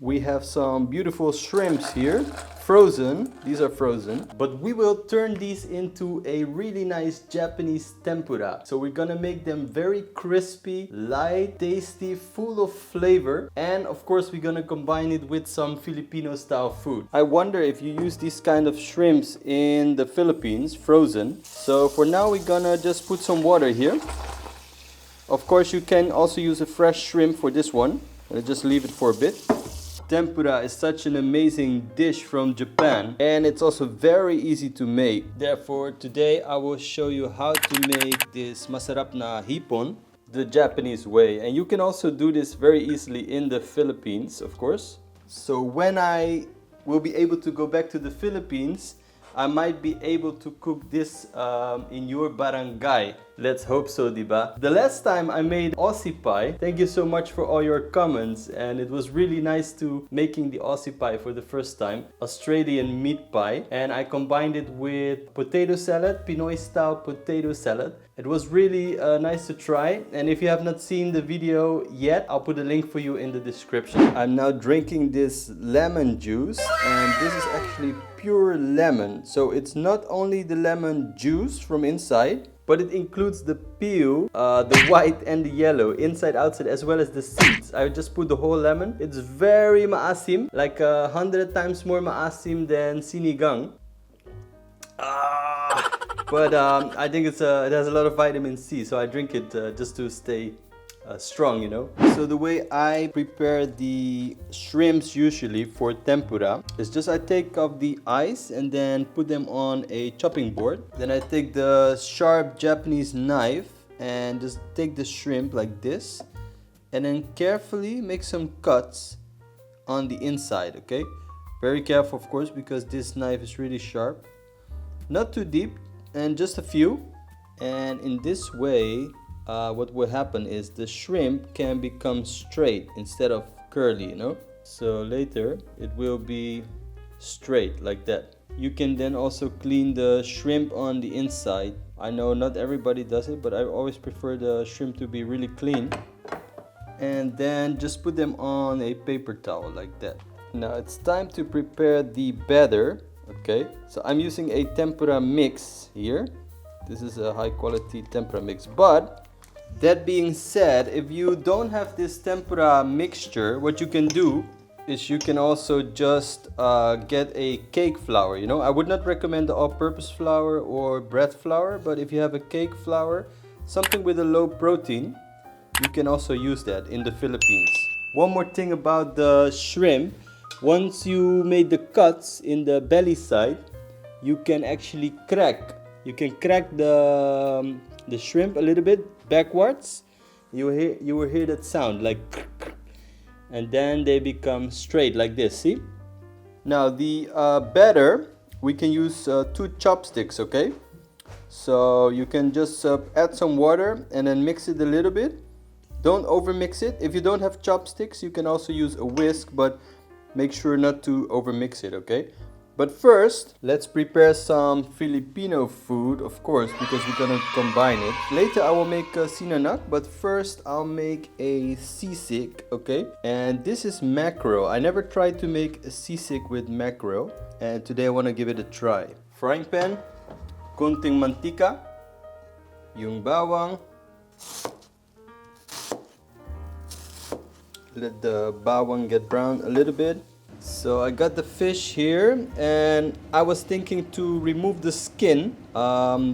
We have some beautiful shrimps here, frozen. These are frozen, but we will turn these into a really nice Japanese tempura. So we're gonna make them very crispy, light, tasty, full of flavor, and of course we're gonna combine it with some Filipino style food. I wonder if you use these kind of shrimps in the Philippines, frozen. So for now we're gonna just put some water here. Of course you can also use a fresh shrimp for this one. I'll just leave it for a bit. Tempura is such an amazing dish from Japan, and it's also very easy to make. Therefore, today I will show you how to make this masarap na hipon the Japanese way. And you can also do this very easily in the Philippines, of course. So when I will be able to go back to the Philippines, I might be able to cook this in your barangay. Let's hope so, diba? The last time I made Aussie pie, thank you so much for all your comments, and it was really nice to making the Aussie pie for the first time, Australian meat pie, and I combined it with potato salad, Pinoy style potato salad. It was really nice to try, and if you have not seen the video yet, I'll put a link for you in the description. I'm now drinking this lemon juice, and this is actually pure lemon. So it's not only the lemon juice from inside, but it includes the peel, the white and the yellow, inside, outside, as well as the seeds. I just put the whole lemon. It's very maasim, like 100 times more maasim than sinigang. But I think it has a lot of vitamin C, so I drink it just to stay strong, you know. So the way I prepare the shrimps usually for tempura is just I take off the ice and then put them on a chopping board. Then I take the sharp Japanese knife and just take the shrimp like this, and then carefully make some cuts on the inside, okay? Very careful, of course, because this knife is really sharp. Not too deep, and just a few. And in this way, what will happen is the shrimp can become straight instead of curly, you know. So later it will be straight like that. You can then also clean the shrimp on the inside. I know not everybody does it, but I always prefer the shrimp to be really clean. And then just put them on a paper towel like that. Now it's time to prepare the batter. Okay, so I'm using a tempura mix here. This is a high quality tempura mix, but that being said, if you don't have this tempura mixture, what you can do is you can also just get a cake flour. You know, I would not recommend the all-purpose flour or bread flour, but if you have a cake flour, something with a low protein, you can also use that in the Philippines. One more thing about the shrimp. Once you made the cuts in the belly side, you can actually crack. You can crack the shrimp a little bit backwards. You will hear that sound like, and then they become straight like this. See? Now the batter, we can use 2 chopsticks. Okay, so you can just add some water and then mix it a little bit. Don't over mix it. If you don't have chopsticks, you can also use a whisk, but make sure not to overmix it, okay? But first, let's prepare some Filipino food, of course, because we're gonna combine it. Later, I will make a sinanak, but first, I'll make a sisig, okay? And this is mackerel. I never tried to make a sisig with mackerel, and today I wanna give it a try. Frying pan, konting mantika, yung bawang. Let the bawang get brown a little bit. So I got the fish here, and I was thinking to remove the skin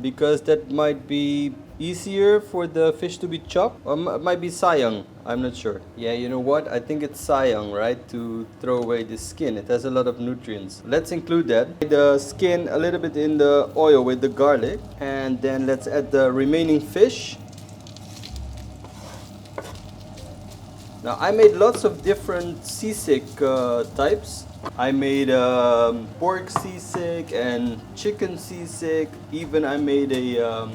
because that might be easier for the fish to be chopped, or it might be sayang, I'm not sure. Yeah, you know what, I think it's sayang, right, to throw away the skin. It has a lot of nutrients. Let's include that. The skin a little bit in the oil with the garlic, and then let's add the remaining fish. Now I made lots of different sisig types. I made pork sisig and chicken sisig. Even I made a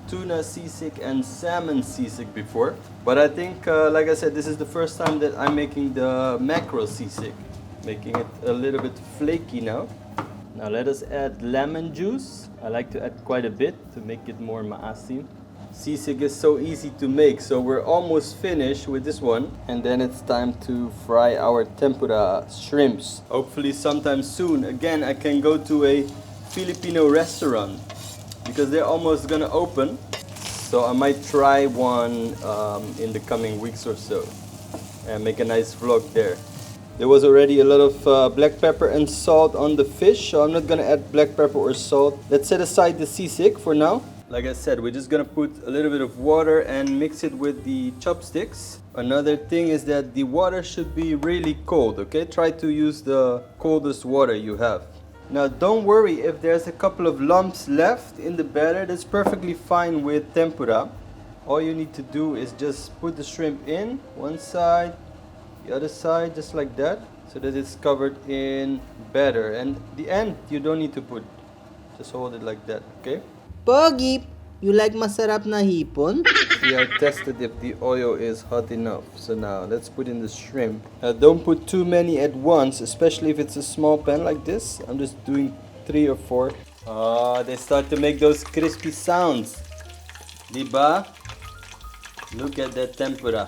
tuna sisig and salmon sisig before. But I think, like I said, this is the first time that I'm making the mackerel sisig. Making it a little bit flaky now. Now let us add lemon juice. I like to add quite a bit to make it more maasim. Sisig is so easy to make, so we're almost finished with this one. And then it's time to fry our tempura shrimps. Hopefully sometime soon, again, I can go to a Filipino restaurant because they're almost gonna open. So I might try one in the coming weeks or so and make a nice vlog there. There was already a lot of black pepper and salt on the fish, so I'm not gonna add black pepper or salt. Let's set aside the sisig for now. Like I said, we're just gonna put a little bit of water and mix it with the chopsticks. Another thing is that the water should be really cold, okay? Try to use the coldest water you have. Now don't worry if there's a couple of lumps left in the batter, that's perfectly fine with tempura. All you need to do is just put the shrimp in, one side, the other side, just like that, so that it's covered in batter. And the end, you don't need to put, just hold it like that, okay? Pogi, you like masarap na hipon? See, I tested if the oil is hot enough. So now let's put in the shrimp. Don't put too many at once, especially if it's a small pan like this. I'm just doing 3 or 4. Oh, they start to make those crispy sounds. Diba? Look at that tempura.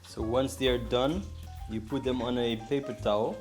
So once they are done, you put them on a paper towel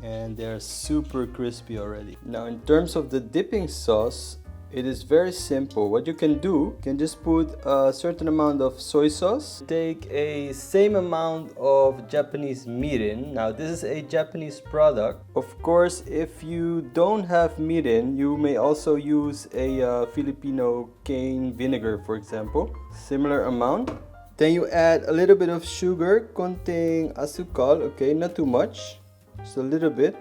and they're super crispy already. Now in terms of the dipping sauce, it is very simple. What you can do, you can just put a certain amount of soy sauce. Take a same amount of Japanese mirin. Now this is a Japanese product. Of course, if you don't have mirin, you may also use a Filipino cane vinegar, for example. Similar amount. Then you add a little bit of sugar, konting asukal, okay, not too much, just a little bit.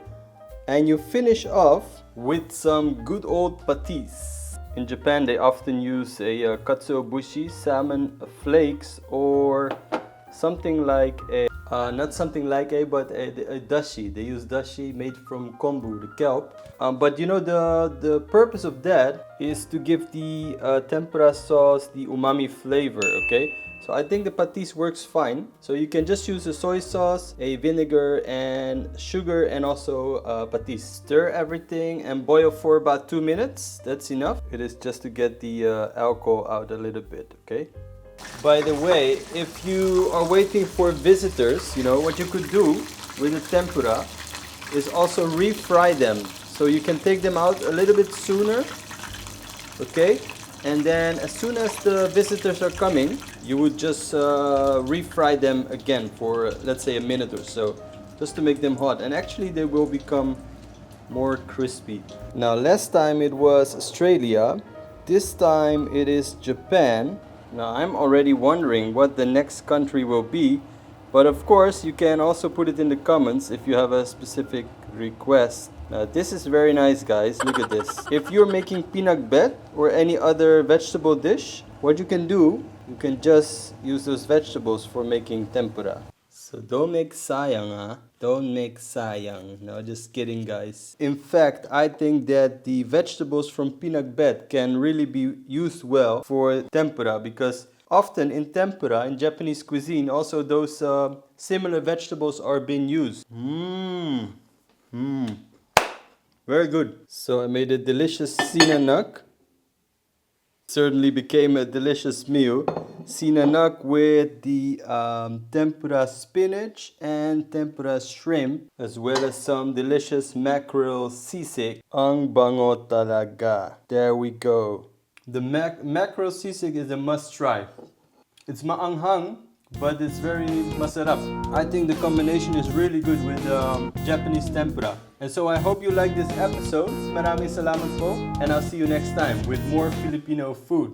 And you finish off with some good old patis. In Japan, they often use a katsuobushi, salmon flakes, or something like a, not something like a, but a dashi. They use dashi made from kombu, the kelp. But you know, the purpose of that is to give the tempura sauce the umami flavor, okay? So I think the patis works fine. So you can just use a soy sauce, a vinegar, and sugar, and also patis. Stir everything and boil for about 2 minutes. That's enough. It is just to get the alcohol out a little bit, okay? By the way, if you are waiting for visitors, you know, what you could do with the tempura is also refry them. So you can take them out a little bit sooner, okay? And then as soon as the visitors are coming, you would just refry them again for, let's say, a minute or so, just to make them hot. And actually they will become more crispy. Now last time it was Australia, this time it is Japan. Now I'm already wondering what the next country will be, but of course you can also put it in the comments if you have a specific request. Now this is very nice, guys. Look at this. If you're making pinakbet or any other vegetable dish, what you can do, you can just use those vegetables for making tempura. So don't make sayang, huh? Don't make sayang. No, just kidding, guys. In fact, I think that the vegetables from pinakbet can really be used well for tempura, because often in tempura, in Japanese cuisine, also those similar vegetables are being used. Very good. So I made a delicious sinanak. Certainly became a delicious meal. Sinanak with the tempura spinach and tempura shrimp, as well as some delicious mackerel sisig. Ang bango talaga. There we go. The mackerel sisig is a must try. It's maanghang, but it's very masarap. I think the combination is really good with Japanese tempura. And so I hope you like this episode. Maraming salamat po. And I'll see you next time with more Filipino food.